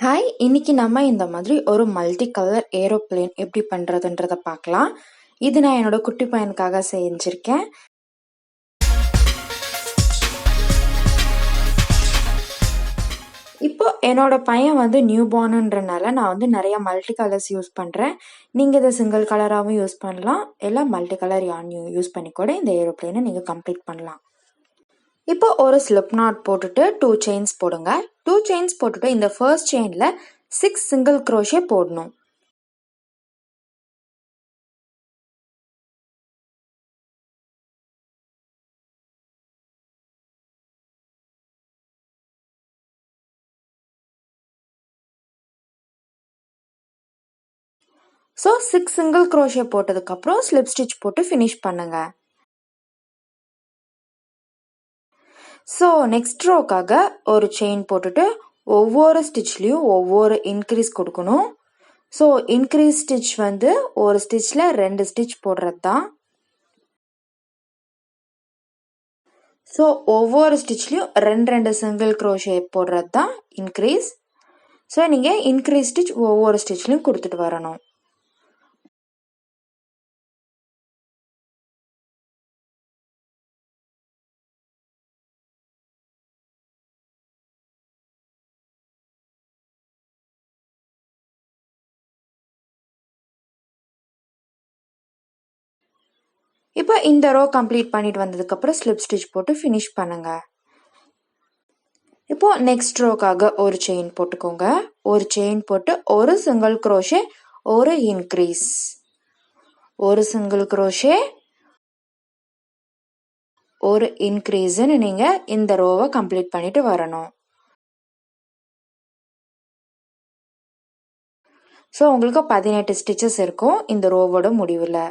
Hi, இன்னைக்கு நம்ம இந்த மாதிரி ஒரு மல்டி கலர் ஏரோப்ளேன் எப்படி பண்றதுன்றத பார்க்கலாம். இது நான் என்னோட குட்டி பையனுக்காக செஞ்சிருக்கேன். இப்போ என்னோட பையன் நியூ பார்னுன்றனால நான் நிறைய மல்டி கலர்ஸ் யூஸ் பண்றேன். நீங்க இதை சிங்கிள் கலராகவும் யூஸ் பண்ணலாம், எல்லாம் மல்டி கலர் யான் யூஸ் பண்ணி கூட இந்த ஏரோப்ளேனை நீங்க கம்ப்ளீட் பண்ணலாம். இப்போ ஒரு ஸ்லிப் நாட் போட்டுட்டு 2 செயின்ஸ் போடுங்க. 2 செயின்ஸ் போட்டுட்டு இந்த ஃபர்ஸ்ட் செயின்ல 6 சிங்கிள் crochet போடணும். ஸோ 6 சிங்கிள் crochet போட்டதுக்கு அப்புறம் ஸ்லிப் ஸ்டிச் போட்டு ஃபினிஷ் பண்ணுங்க. ஸோ நெக்ஸ்ட் ரோக்காக ஒரு செயின் போட்டுட்டு ஒவ்வொரு ஸ்டிச்லையும் ஒவ்வொரு இன்க்ரீஸ் கொடுக்கணும். ஸோ இன்க்ரீஸ் ஸ்டிச் ஒரு ஸ்டிச்சில் 2 ஸ்டிச் போடுறது தான். ஸோ ஒவ்வொரு ஸ்டிச்லையும் 2 சிங்கிள் crochet போடுறது தான் இன்க்ரீஸ். ஸோ நீங்கள் இன்க்ரீஸ் ஸ்டிச் ஒவ்வொரு ஸ்டிச்லையும் கொடுத்துட்டு வரணும். இப்போ இந்த ரோ கம்ப்ளீட் பண்ணிட்டு வந்ததுக்கப்புறம் ஸ்லிப் ஸ்டிச் போட்டு ஃபினிஷ் பண்ணுங்க. இப்போ நெக்ஸ்ட் ரோக்காக ஒரு செயின் போட்டுக்கோங்க. ஒரு செயின் போட்டு ஒரு சிங்கிள் crochet ஒரு இன்க்ரீஸ், ஒரு சிங்கிள் crochet ஒரு இன்க்ரீஸ்ன்னு நீங்க இந்த ரோவை கம்ப்ளீட் பண்ணிட்டு வரணும். ஸோ உங்களுக்கு 18 ஸ்டிச்சஸ் இருக்கும் இந்த ரோவோட முடிவில்.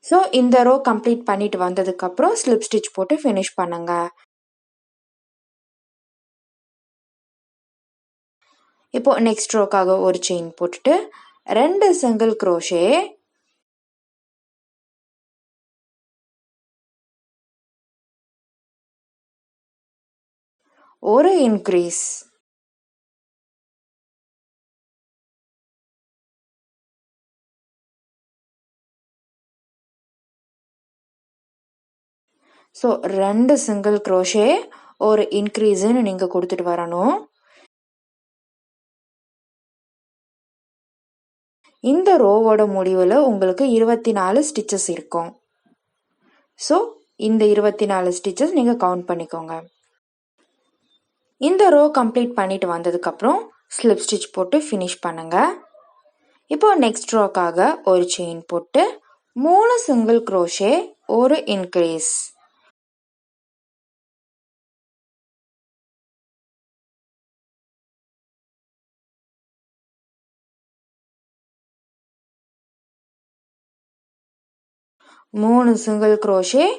ஸோ இந்த ரோ கம்ப்ளீட் பண்ணிட்டு வந்ததுக்கு அப்புறம் ஸ்லிப் ஸ்டிச் போட்டு ஃபினிஷ் பண்ணுங்க. இப்போ நெக்ஸ்ட் ரோக்காக ஒரு செயின் போட்டுட்டு 2 சிங்கிள் crochet ஒரு இன்க்ரீஸ், ஸோ 2 சிங்கிள் crochet ஒரு இன்க்ரீஸ்ன்னு நீங்க கொடுத்துட்டு வரணும். இந்த ரோவோட முடிவில் உங்களுக்கு 24 ஸ்டிச்சஸ் இருக்கும். ஸோ இந்த 24 ஸ்டிச்சஸ் நீங்க கவுண்ட் பண்ணிக்கோங்க. இந்த ரோ கம்ப்ளீட் பண்ணிட்டு வந்ததுக்கப்புறம் ஸ்லிப் ஸ்டிச் போட்டு ஃபினிஷ் பண்ணுங்க. இப்போ நெக்ஸ்ட் ரோக்காக ஒரு செயின் போட்டு 3 சிங்கிள் crochet ஒரு இன்க்ரீஸ், மூணு சிங்கிள் crochet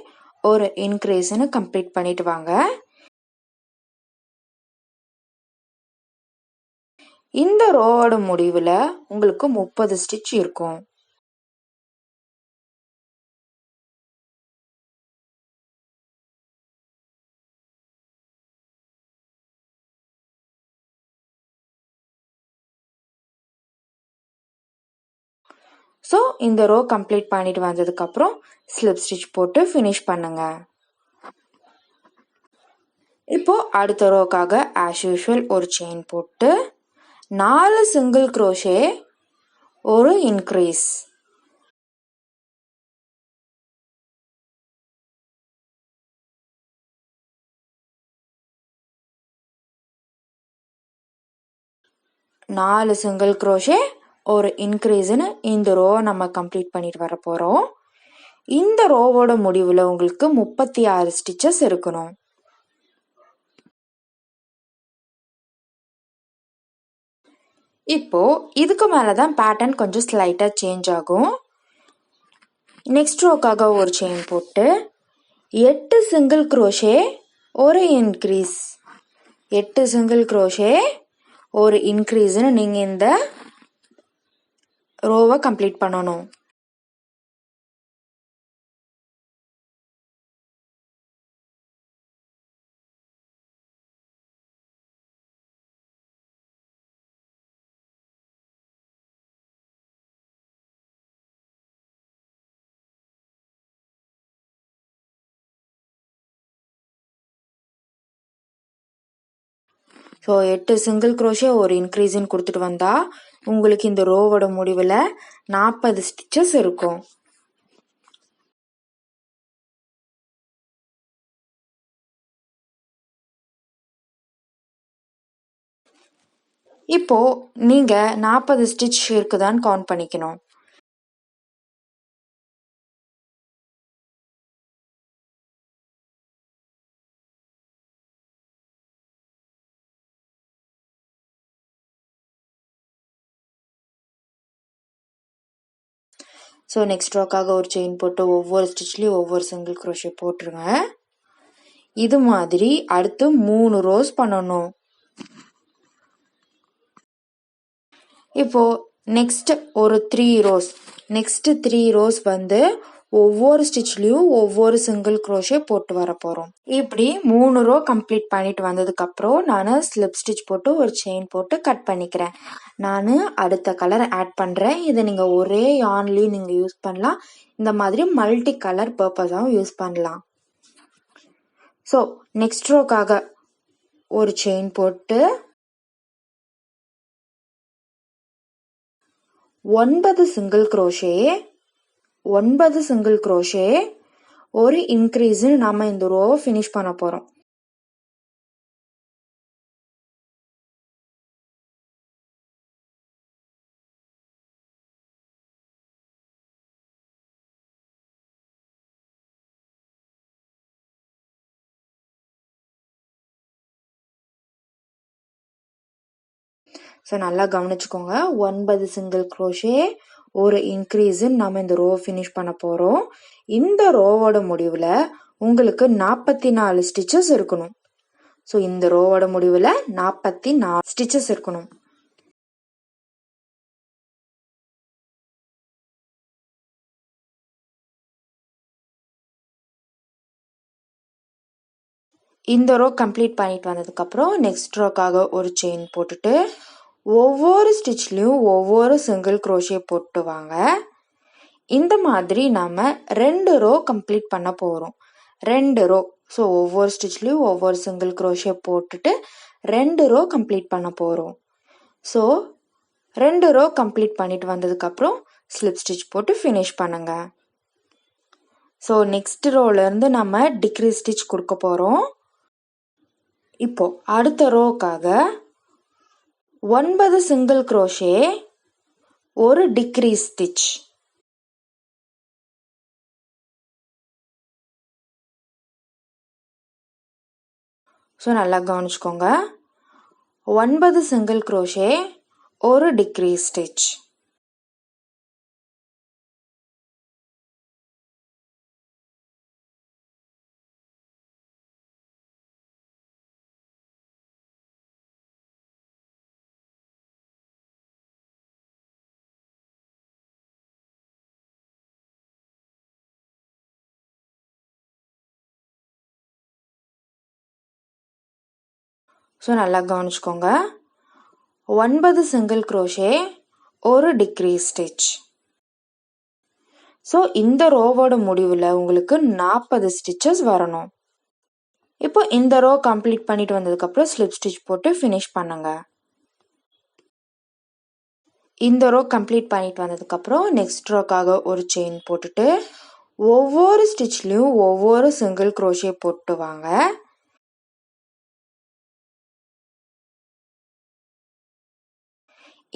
ஒரு இன்க்ரீஸ்ன்னு கம்ப்ளீட் பண்ணிட்டு வாங்க. இந்த ரோவோட முடிவில் உங்களுக்கு 30 ஸ்டிச் இருக்கும். ஸோ இந்த ரோ கம்ப்ளீட் பண்ணிட்டு வந்ததுக்கு அப்புறம் ஸ்லிப் ஸ்டிச் போட்டு ஃபினிஷ் பண்ணுங்க. இப்போ அடுத்த ரோக்காக ஆஸ் யூஷுவல் ஒரு செயின் போட்டு 4 சிங்கிள் crochet ஒரு இன்க்ரீஸ், நாலு சிங்கிள் crochet ஒரு இன்க்ரீஸ்ன்னு இந்த ரோ நம்ம கம்ப்ளீட் பண்ணிட்டு வர போறோம். இந்த ரோவோட முடிவில் உங்களுக்கு 36 ஸ்டிச்சஸ் இருக்கணும். இப்போ இதுக்கு மேலதான் பேட்டர்ன் கொஞ்சம் ஸ்லைட்டா சேஞ்ச் ஆகும். நெக்ஸ்ட் ரோக்காக ஒரு செயின் போட்டு 8 சிங்கிள் crochet ஒரு இன்க்ரீஸ், 8 சிங்கிள் crochet ஒரு இன்க்ரீஸ்னு நீங்கள் இந்த ரோவை கம்ப்ளீட் பண்ணணும். ஸோ 8 சிங்கிள் க்ரோஷே ஒரு இன்க்ரீஸ்ன்னு கொடுத்துட்டு வந்தா உங்களுக்கு இந்த ரோவோட முடிவில் 40 ஸ்டிச்சஸ் இருக்கும். இப்போ நீங்க 40 ஸ்டிச் இருக்குதான்னு கவுண்ட் பண்ணிக்கணும். ஸோ நெக்ஸ்ட் ரோக்காக ஒரு செயின் போட்டு ஒவ்வொரு ஸ்டிச்லேயும் ஒவ்வொரு சிங்கிள் க்ரோஷே போட்டுருங்க. இது மாதிரி அடுத்து 3 ரோஸ் பண்ணணும். இப்போ நெக்ஸ்ட் ஒரு 3 ரோஸ், நெக்ஸ்ட் 3 ரோஸ் வந்து ஒவ்வொரு ஸ்டிச்லேயும் ஒவ்வொரு சிங்கிள் க்ரோஷே போட்டு வர போகிறோம். இப்படி 3 ரோ கம்ப்ளீட் பண்ணிட்டு வந்ததுக்கப்புறம் நான் ஸ்லிப் ஸ்டிச் போட்டு ஒரு செயின் போட்டு கட் பண்ணிக்கிறேன். நான் அடுத்த கலர் ஆட் பண்ணுறேன். இதை நீங்கள் ஒரே யான்லேயும் நீங்கள் யூஸ் பண்ணலாம், இந்த மாதிரி மல்டி கலர் பர்பஸாகவும் யூஸ் பண்ணலாம். ஸோ நெக்ஸ்ட் ரோக்காக ஒரு செயின் போட்டு 9 சிங்கிள் க்ரோஷே, 9 சிங்கிள் க்ரோஷே ஒரு இன்க்ரீஸ்னு நம்ம இந்த ரோவை ஃபினிஷ் பண்ண போகிறோம். ஸோ நல்லா கவனிச்சுக்கோங்க, 9 சிங்கிள் க்ரோஷே ஒரு இன்க்ரீஸ் நம்ம இந்த ரோ ஃபினிஷ் பண்ண போகிறோம். இந்த ரோவோட முடிவில் உங்களுக்கு 44 ஸ்டிச்சஸ் இருக்கணும். ஸோ இந்த ரோவோட முடிவில் 44 ஸ்டிச்சஸ் இருக்கணும். இந்த ரோ கம்ப்ளீட் பண்ணிட்டு வந்ததுக்கப்புறம் நெக்ஸ்ட் ரோக்காக ஒரு செயின் போட்டுட்டு ஒவ்வொரு ஸ்டிச்லேயும் ஒவ்வொரு சிங்கிள் க்ரோஷே போட்டு வாங்க. இந்த மாதிரி நாம் 2 ரோ கம்ப்ளீட் பண்ண போகிறோம். 2 ரோ, ஸோ ஒவ்வொரு ஸ்டிச்லேயும் ஒவ்வொரு சிங்கிள் க்ரோஷே போட்டுட்டு 2 ரோ கம்ப்ளீட் பண்ண போகிறோம். ஸோ 2 ரோ கம்ப்ளீட் பண்ணிட்டு வந்ததுக்கப்புறம் ஸ்லிப் ஸ்டிச் போட்டு ஃபினிஷ் பண்ணுங்க. ஸோ நெக்ஸ்ட் ரோலேருந்து நம்ம டிக்ரீஸ் ஸ்டிச் கொடுக்க போகிறோம். இப்போ அடுத்த ரோக்காக 9 சிங்கிள் க்ரோஷே ஒரு டிக்ரீஸ் ஸ்டிச். ஸோ நல்லா கவனிச்சுக்கோங்க, 9 சிங்கிள் க்ரோஷே ஒரு டிக்ரீஸ் ஸ்டிச். ஸோ நல்லா கவனிச்சுக்கோங்க, 9 சிங்கிள் க்ரோஷே ஒரு டிக்ரீஸ் ஸ்டிச். ஸோ இந்த ரோவோட முடிவில் உங்களுக்கு 40 ஸ்டிச்சஸ் வரணும். இப்போ இந்த ரோ கம்ப்ளீட் பண்ணிட்டு வந்ததுக்கப்புறம் ஸ்லிப் ஸ்டிச் போட்டு ஃபினிஷ் பண்ணுங்க. இந்த ரோ கம்ப்ளீட் பண்ணிட்டு வந்ததுக்கப்புறம் நெக்ஸ்ட் ரோக்காக ஒரு செயின் போட்டுட்டு ஒவ்வொரு ஸ்டிச்லேயும் ஒவ்வொரு சிங்கிள் க்ரோஷே போட்டு வாங்க.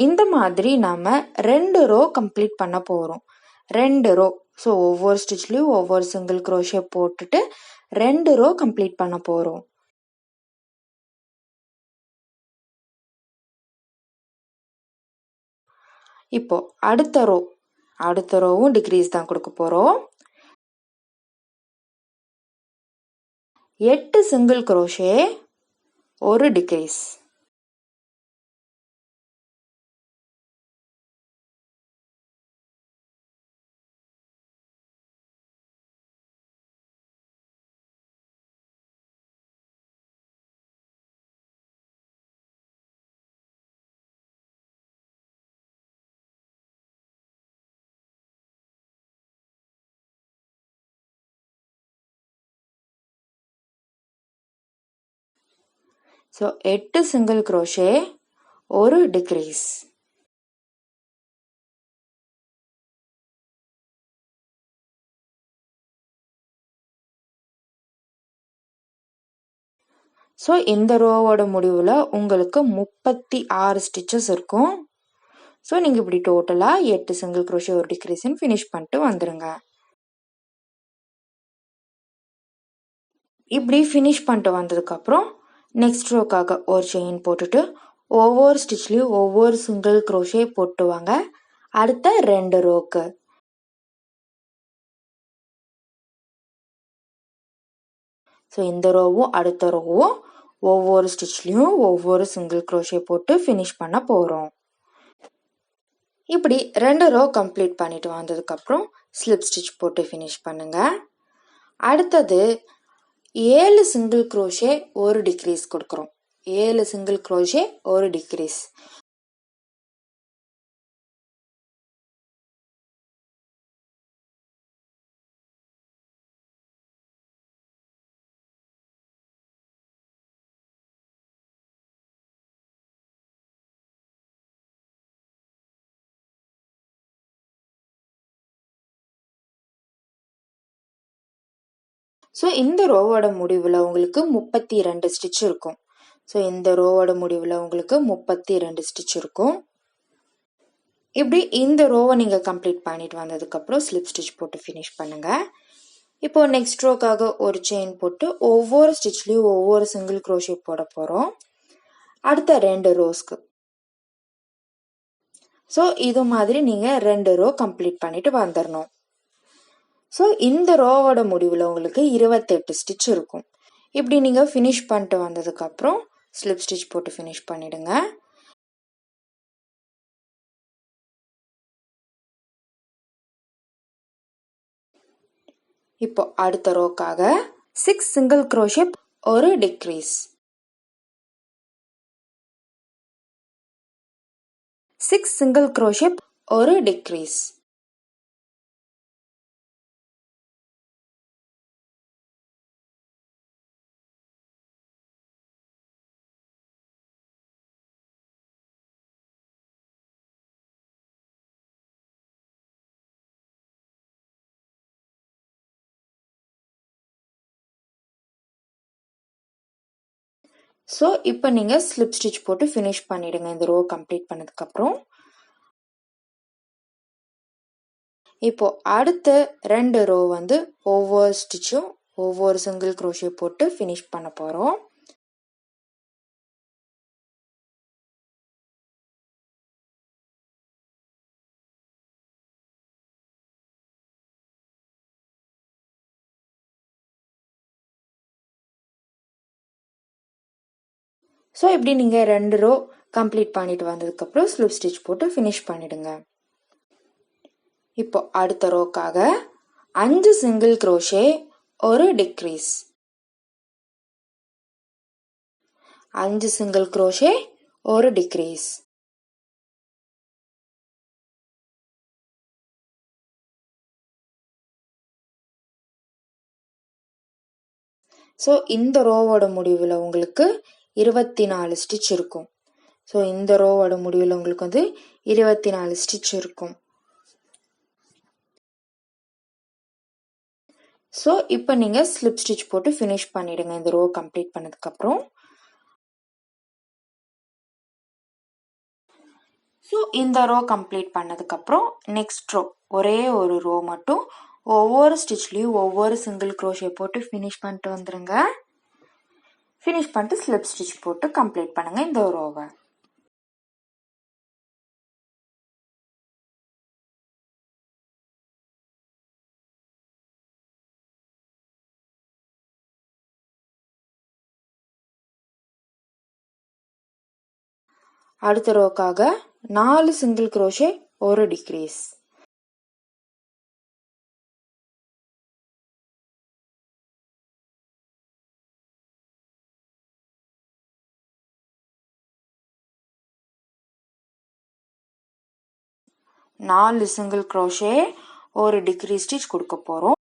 இந்த மாதிரி நாம் 2 ரோ கம்ப்ளீட் பண்ண போகிறோம். 2 ரோ, ஸோ ஒவ்வொரு ஸ்டிச்லேயும் ஒவ்வொரு சிங்கிள் க்ரோஷே போட்டுட்டு 2 ரோ கம்ப்ளீட் பண்ண போகிறோம். இப்போ அடுத்த ரோவும் டிக்ரீஸ் தான் கொடுக்க போகிறோம். 8 சிங்கிள் க்ரோஷே ஒரு டிக்ரீஸ். ஸோ 8 சிங்கிள் crochet, ஒரு டிக்ரீஸ். ஸோ இந்த ரோவோட முடிவில் உங்களுக்கு 36 ஸ்டிச்சஸ் இருக்கும். ஸோ நீங்கள் இப்படி டோட்டலாக 8 சிங்கிள் crochet, ஒரு டிக்ரீஸ்ன்னு ஃபினிஷ் பண்ணிட்டு வந்துடுங்க. இப்படி ஃபினிஷ் பண்ணிட்டு வந்ததுக்கப்புறம் நெக்ஸ்ட் ரோக்காக ஒரு செயின் போட்டுட்டு ஒவ்வொரு ஸ்டிச்லேயும் ஒவ்வொரு சிங்கிள் crochet போட்டு வாங்க அடுத்த 2 ரோக்கு. ஸோ இந்த ரோவும் அடுத்த ரோவும் ஒவ்வொரு ஸ்டிச்லேயும் ஒவ்வொரு சிங்கிள் crochet போட்டு ஃபினிஷ் பண்ண போகிறோம். இப்படி 2 ரோ கம்ப்ளீட் பண்ணிட்டு வந்ததுக்கப்புறம் ஸ்லிப் ஸ்டிச் போட்டு ஃபினிஷ் பண்ணுங்க. அடுத்தது 7 சிங்கிள் crochet, ஒரு டிக்ரீஸ் கொடுக்குறோம். 7 சிங்கிள் crochet, ஒரு டிக்ரீஸ். ஸோ இந்த ரோவோட முடிவில் உங்களுக்கு 32 ஸ்டிச் இருக்கும். ஸோ இந்த ரோவோட முடிவில் உங்களுக்கு 32 ஸ்டிச் இருக்கும். இப்படி இந்த ரோவை நீங்கள் கம்ப்ளீட் பண்ணிட்டு வந்ததுக்கப்புறம் ஸ்லிப் ஸ்டிச் போட்டு ஃபினிஷ் பண்ணுங்கள். இப்போது நெக்ஸ்ட் ரோக்காக ஒரு செயின் போட்டு ஒவ்வொரு ஸ்டிச்லேயும் ஒவ்வொரு சிங்கிள் crochet போட போகிறோம் அடுத்த 2 ரோஸ்க்கு. ஸோ இது மாதிரி நீங்கள் 2 ரோ கம்ப்ளீட் பண்ணிட்டு வந்துடணும். ஸோ இந்த ரோவோட முடிவில் உங்களுக்கு 28 ஸ்டிச் இருக்கும். இப்படி நீங்கள் ஃபினிஷ் பண்ணிட்டு வந்ததுக்கப்புறம் ஸ்லிப் ஸ்டிச் போட்டு ஃபினிஷ் பண்ணிடுங்க. இப்போ அடுத்த ரோக்காக 6 சிங்கிள் crochet, ஒரு டிக்ரீஸ். 6 சிங்கிள் crochet, ஒரு டிக்ரீஸ். ஸோ இப்போ நீங்கள் ஸ்லிப் ஸ்டிச் போட்டு ஃபினிஷ் பண்ணிடுங்க இந்த ரோ கம்ப்ளீட் பண்ணதுக்கப்புறம். இப்போ அடுத்த 2 ரோ வந்து ஒவ்வொரு ஸ்டிச்சும் ஒவ்வொரு சிங்கிள் crochet போட்டு ஃபினிஷ் பண்ண போகிறோம். ஸோ இப்படி நீங்கள் 2 ரோ கம்ப்ளீட் பண்ணிட்டு வந்ததுக்கப்புறம் ஸ்லிப் ஸ்டிச் போட்டு ஃபினிஷ் பண்ணிடுங்க. இப்போ அடுத்த ரோக்காக 5 சிங்கிள் crochet, ஒரு டிக்ரீஸ். 5 சிங்கிள் crochet, ஒரு டிக்ரீஸ். ஸோ இந்த ரோவோட முடிவில் உங்களுக்கு 24 ஸ்டிச் இருக்கும். ஸோ இந்த ரோவோட முடிவில் உங்களுக்கு வந்து 24 ஸ்டிச் இருக்கும். ஸோ இப்போ நீங்கள் ஸ்லிப் ஸ்டிச் போட்டு ஃபினிஷ் பண்ணிடுங்க இந்த ரோ கம்ப்ளீட் பண்ணதுக்கப்புறம். ஸோ இந்த ரோ கம்ப்ளீட் பண்ணதுக்கப்புறம் நெக்ஸ்ட் ரோ ஒரே ஒரு ரோ மட்டும் ஒவ்வொரு ஸ்டிச்லேயும் ஒவ்வொரு சிங்கிள் crochet போட்டு ஃபினிஷ் பண்ணிட்டு வந்துடுங்க. ஃபினிஷ் பண்ணிட்டு ஸ்லிப் ஸ்டிச் போட்டு கம்ப்ளீட் பண்ணுங்க இந்த ரோவை. அடுத்த ரோக்காக 4 சிங்கிள் crochet, ஒரு டிக்ரீஸ். நாலு சிங்கிள் crochet, ஒரு டிக்ரீஸ் ஸ்டிச் கொடுக்க போகிறோம்.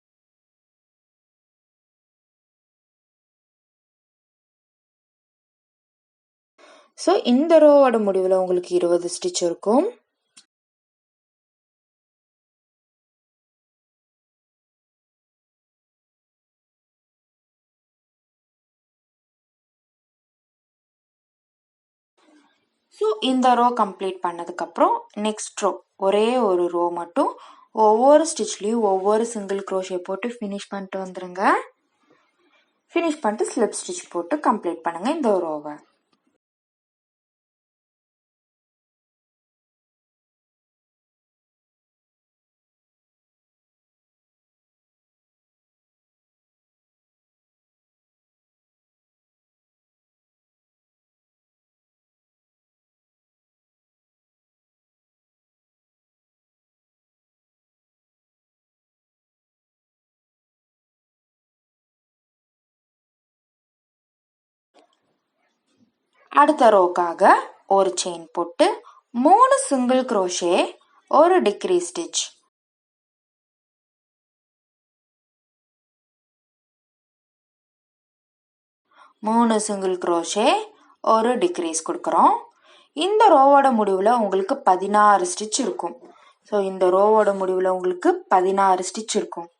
ஸோ இந்த ரோவோட முடிவில் உங்களுக்கு 20 ஸ்டிச் இருக்கும். ஸோ இந்த ரோ கம்ப்ளீட் பண்ணதுக்கப்புறம் நெக்ஸ்ட் ரோ ஒரே ஒரு ரோ மட்டும் ஒவ்வொரு ஸ்டிச்லேயும் ஒவ்வொரு சிங்கிள் க்ரோஷே போட்டு ஃபினிஷ் பண்ணிட்டு வந்துடுங்க. ஃபினிஷ் பண்ணிட்டு ஸ்லிப் ஸ்டிச் போட்டு கம்ப்ளீட் பண்ணுங்கள் இந்த ரோவை. அடுத்த ரோக்காக ஒரு செயின் போட்டு 3 சிங்கிள் க்ரோஷே ஒரு டிக்ரீஸ் ஸ்டிச். மூணு சிங்கிள் க்ரோஷே ஒரு டிக்ரீஸ் கொடுக்குறோம். இந்த ரோவோட முடிவில் உங்களுக்கு 16 ஸ்டிச் இருக்கும். ஸோ இந்த ரோவோட முடிவில் உங்களுக்கு 16 ஸ்டிச் இருக்கும்.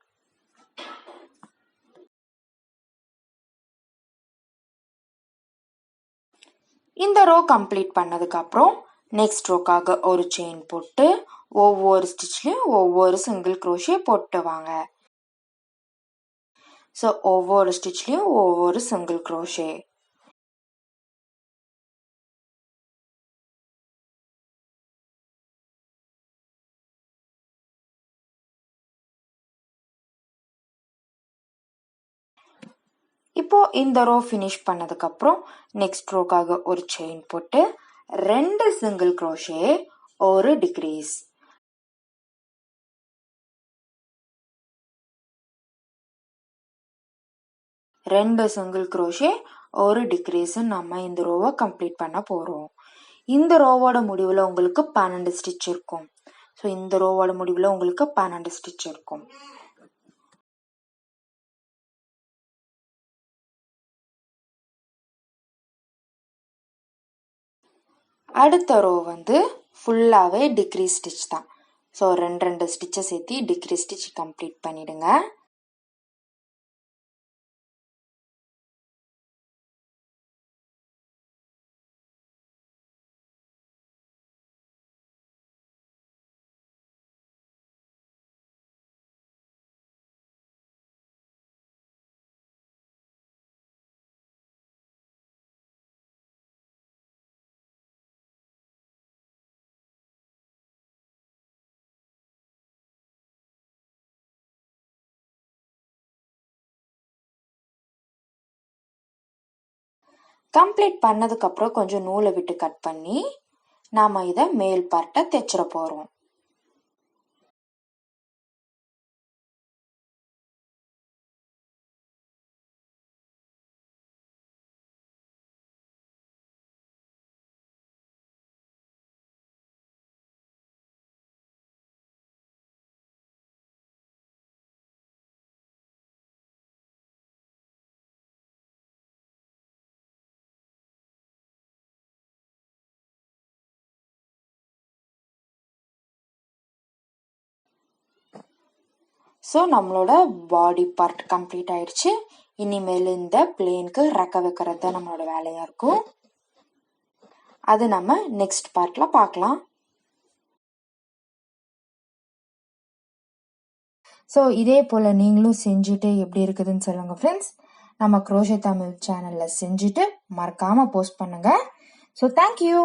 இந்த ரோ கம்ப்ளீட் பண்ணதுக்கப்புறம் நெக்ஸ்ட் ரோக்காக ஒரு செயின் போட்டு ஒவ்வொரு ஸ்டிச்லையும் ஒவ்வொரு சிங்கிள் க்ரோஷே போட்டு வாங்க. ஸோ ஒவ்வொரு ஸ்டிச்லையும் ஒவ்வொரு சிங்கிள் க்ரோஷே. இப்போ இந்த ரோ ஃபினிஷ் பண்ணதுக்கப்புறம் நெக்ஸ்ட் ரோக்காக ஒரு செயின் போட்டு 2 சிங்கிள் க்ரோஷே ஒரு டிக்ரீஸ். ரெண்டு சிங்கிள் க்ரோஷே ஒரு டிக்ரீஸ் நம்ம இந்த ரோவை கம்ப்ளீட் பண்ண போகிறோம். இந்த ரோவோட முடிவில் உங்களுக்கு 12 ஸ்டிச் இருக்கும். ஸோ இந்த ரோவோட முடிவில் உங்களுக்கு 12 ஸ்டிச் இருக்கும். அடுத்த ரோ வந்து ஃபுல்லாகவே டிக்ரீஸ் ஸ்டிச் தான். ஸோ 2 ஸ்டிச்சை சேர்த்து டிக்ரீஸ் ஸ்டிச் கம்ப்ளீட் பண்ணிடுங்க. கம்ப்ளீட் பண்ணதுக்கப்புறம் கொஞ்சம் நூலை விட்டு கட் பண்ணி நாம் இதை மேல் பார்ட்டை தைச்சிட போகிறோம். ஸோ நம்மளோட பாடி பார்ட் கம்ப்ளீட் ஆயிடுச்சு. இனிமேல் இந்த பிளேனுக்கு ரெக்க வைக்கிறது தான் நம்மளோட வேலையாக இருக்கும். அது நம்ம நெக்ஸ்ட் பார்ட்டில் பார்க்கலாம். ஸோ இதே போல் நீங்களும் செஞ்சுட்டு எப்படி இருக்குதுன்னு சொல்லுங்கள் ஃப்ரெண்ட்ஸ். நம்ம க்ரோஷே தமிழ் சேனலில் செஞ்சுட்டு மறக்காமல் போஸ்ட் பண்ணுங்கள். So thank you.